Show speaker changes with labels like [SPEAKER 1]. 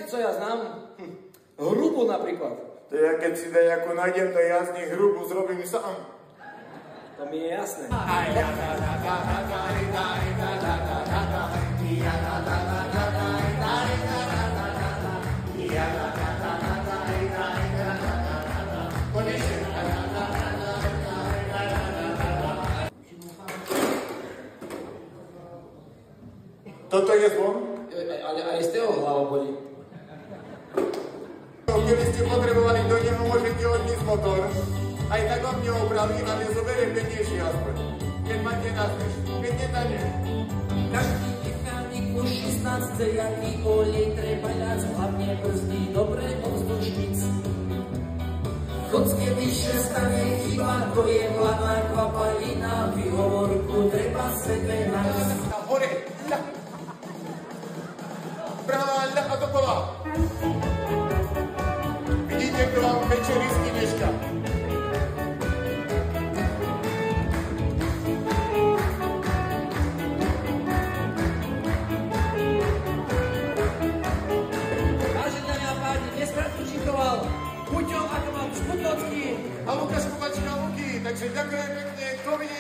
[SPEAKER 1] co ja znám? Hrubu napríklad.
[SPEAKER 2] To ja keď si dajakú nájdem, to ja z nich hrubu zrobím sám.
[SPEAKER 1] To mi je jasné.
[SPEAKER 2] Toto je zvon?
[SPEAKER 1] Ale aj z toho hlava bolí.
[SPEAKER 2] Keby ste potrebovali do neho, môžete odniesť motor. Aj tak on neopraví, ale zoberie peniaží aspoň. Keď máte na zvyš, keď nie, tak nie.
[SPEAKER 3] Každý mechanik po 16, jaký olej treba ľac, hlavne brzdy dobre ovzdušnic. Choď kebyže stane chyba, to je hlavná kvapalina, výhovorku treba sebe nájsť.
[SPEAKER 2] Hore, ľa. Pravá, ľa a dokola. Vidíte, kto vám večerisky meška.
[SPEAKER 3] Puťo, ako mám Skutnocký.
[SPEAKER 2] A Lukáš Kovačka Luky, takže ďakujem pekne, dovidenia.